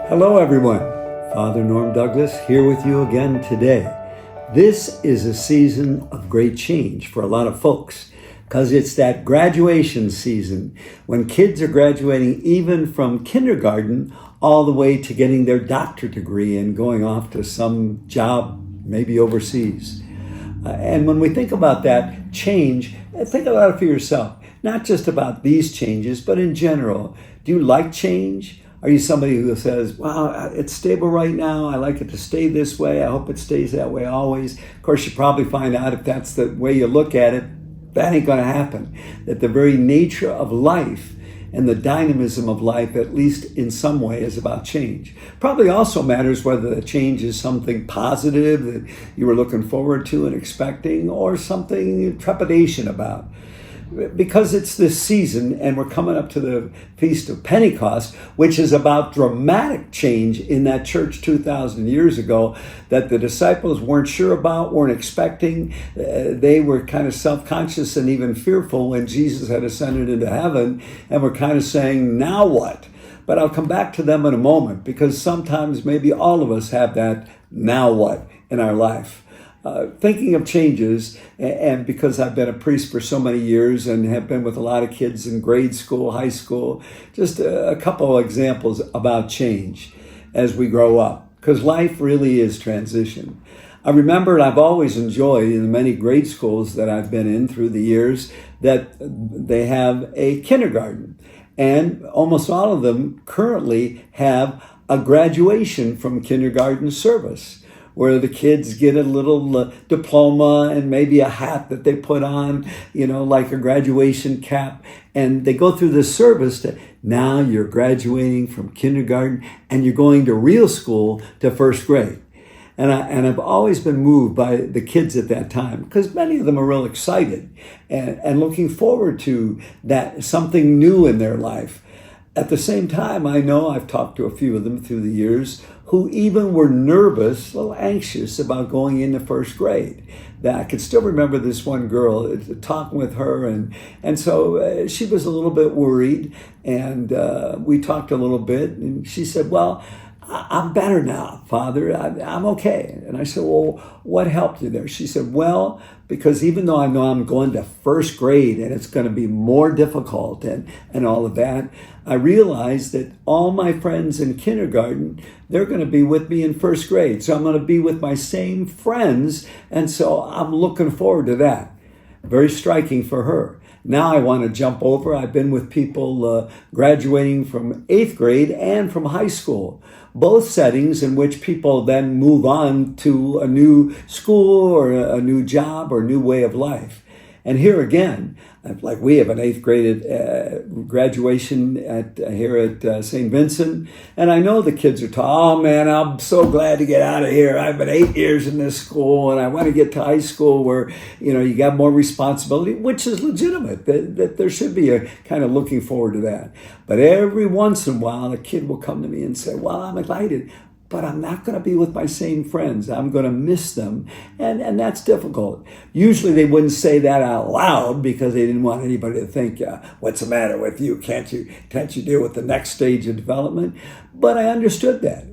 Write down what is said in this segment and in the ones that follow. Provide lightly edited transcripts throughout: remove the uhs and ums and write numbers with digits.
Hello, everyone. Father Norm Douglas here with you again today. This is a season of great change for a lot of folks because it's that graduation season when kids are graduating even from kindergarten all the way to getting their doctorate degree and going off to some job, maybe overseas. And when we think about that change, think about it for yourself, not just about these changes, but in general. Do you like change? Are you somebody who says, wow, it's stable right now. I like it to stay this way. I hope it stays that way always. Of course, you probably find out if that's the way you look at it, that ain't going to happen. That the very nature of life and the dynamism of life, at least in some way, is about change. Probably also matters whether the change is something positive that you were looking forward to and expecting, or something trepidation about. Because it's this season and we're coming up to the Feast of Pentecost, which is about dramatic change in that church 2,000 years ago that the disciples weren't sure about, weren't expecting. They were kind of self-conscious and even fearful when Jesus had ascended into heaven, and were kind of saying, now what? But I'll come back to them in a moment, because sometimes maybe all of us have that now what in our life. Thinking of changes, and because I've been a priest for so many years and have been with a lot of kids in grade school, high school, just a couple of examples about change as we grow up, because life really is transition. I remember, and I've always enjoyed in the many grade schools that I've been in through the years, that they have a kindergarten, and almost all of them currently have a graduation from kindergarten service, where the kids get a little diploma and maybe a hat that they put on, like a graduation cap. And they go through this service to, now you're graduating from kindergarten and you're going to real school to first grade. And I've always been moved by the kids at that time, because many of them are real excited and looking forward to that, something new in their life. At the same time, I know I've talked to a few of them through the years who even were nervous, a little anxious about going into first grade. That I could still remember this one girl, talking with her, and so she was a little bit worried, and we talked a little bit, and she said, well, I'm better now, Father. I'm okay. And I said, well, what helped you there? She said, well, because even though I know I'm going to first grade and it's going to be more difficult and all of that, I realized that all my friends in kindergarten, they're going to be with me in first grade. So I'm going to be with my same friends. And so I'm looking forward to that. Very striking for her. Now I want to jump over. I've been with people graduating from 8th grade and from high school, both settings in which people then move on to a new school or a new job or new way of life. And here again, like we have an 8th grade graduation here at St. Vincent. And I know the kids are oh man, I'm so glad to get out of here. I've been 8 years in this school and I want to get to high school where, you got more responsibility, which is legitimate, that there should be a kind of looking forward to that. But every once in a while, a kid will come to me and say, well, I'm excited, but I'm not going to be with my same friends. I'm going to miss them. And that's difficult. Usually they wouldn't say that out loud because they didn't want anybody to think, what's the matter with you? Can't you deal with the next stage of development? But I understood that.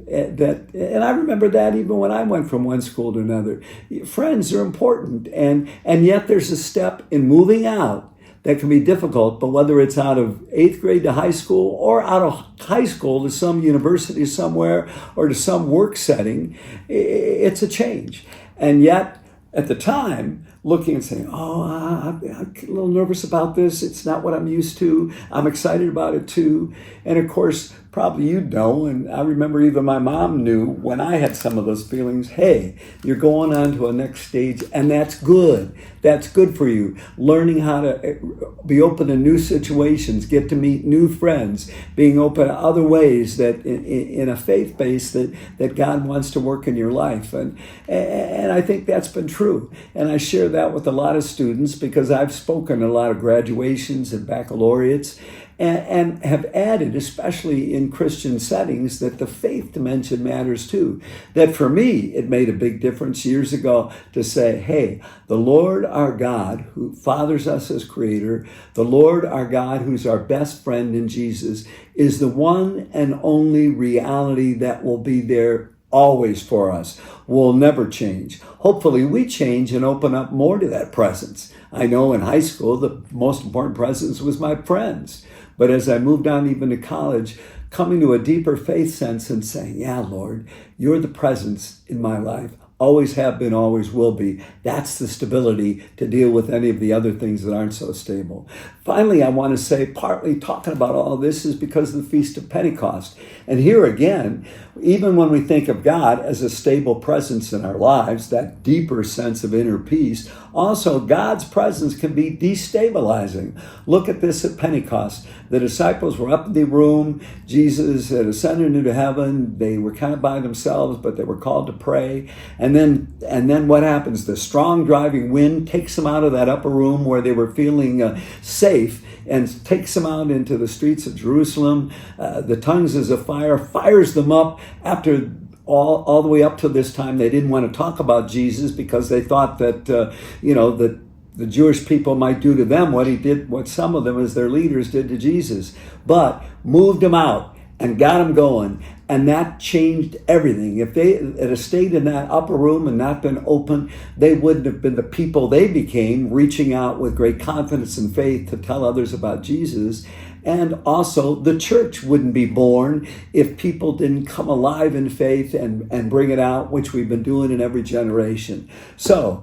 And I remember that even when I went from one school to another. Friends are important. And yet there's a step in moving out that can be difficult, but whether it's out of 8th grade to high school or out of high school to some university somewhere or to some work setting, it's a change. And yet, at the time, looking and saying, I'm a little nervous about this. It's not what I'm used to. I'm excited about it too. And of course, probably you know, and I remember even my mom knew when I had some of those feelings, hey, you're going on to a next stage, and that's good. That's good for you. Learning how to be open to new situations, get to meet new friends, being open to other ways that in a faith base that God wants to work in your life. And I think that's been true. And I share that with a lot of students because I've spoken at a lot of graduations and baccalaureates. and have added, especially in Christian settings, that the faith dimension matters too. That for me, it made a big difference years ago to say, hey, the Lord our God, who fathers us as creator, the Lord our God, who's our best friend in Jesus, is the one and only reality that will be there always for us, will never change. Hopefully we change and open up more to that presence. I know in high school, the most important presence was my friends. But as I moved on even to college, coming to a deeper faith sense and saying, yeah, Lord, you're the presence in my life. Always have been, always will be. That's the stability to deal with any of the other things that aren't so stable. Finally, I want to say, partly talking about all this is because of the Feast of Pentecost. And here again, even when we think of God as a stable presence in our lives, that deeper sense of inner peace, also God's presence can be destabilizing. Look at this at Pentecost. The disciples were up in the room. Jesus had ascended into heaven. They were kind of by themselves, but they were called to pray. And then what happens? The strong driving wind takes them out of that upper room where they were feeling safe and takes them out into the streets of Jerusalem. The tongues as a fire fires them up. After all the way up to this time, they didn't want to talk about Jesus because they thought that, that the Jewish people might do to them what some of them as their leaders did to Jesus. But moved them out and got them going. And that changed everything. If they had stayed in that upper room and not been open, they wouldn't have been the people they became, reaching out with great confidence and faith to tell others about Jesus. And also the church wouldn't be born if people didn't come alive in faith and bring it out, which we've been doing in every generation. So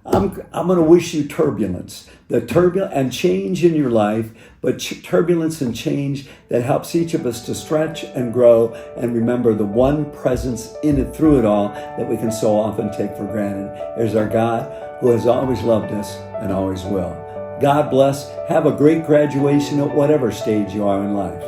I'm going to wish you turbulence, and change in your life, but turbulence and change that helps each of us to stretch and grow and remember the one presence in it through it all that we can so often take for granted. There's our God who has always loved us and always will. God bless. Have a great graduation at whatever stage you are in life.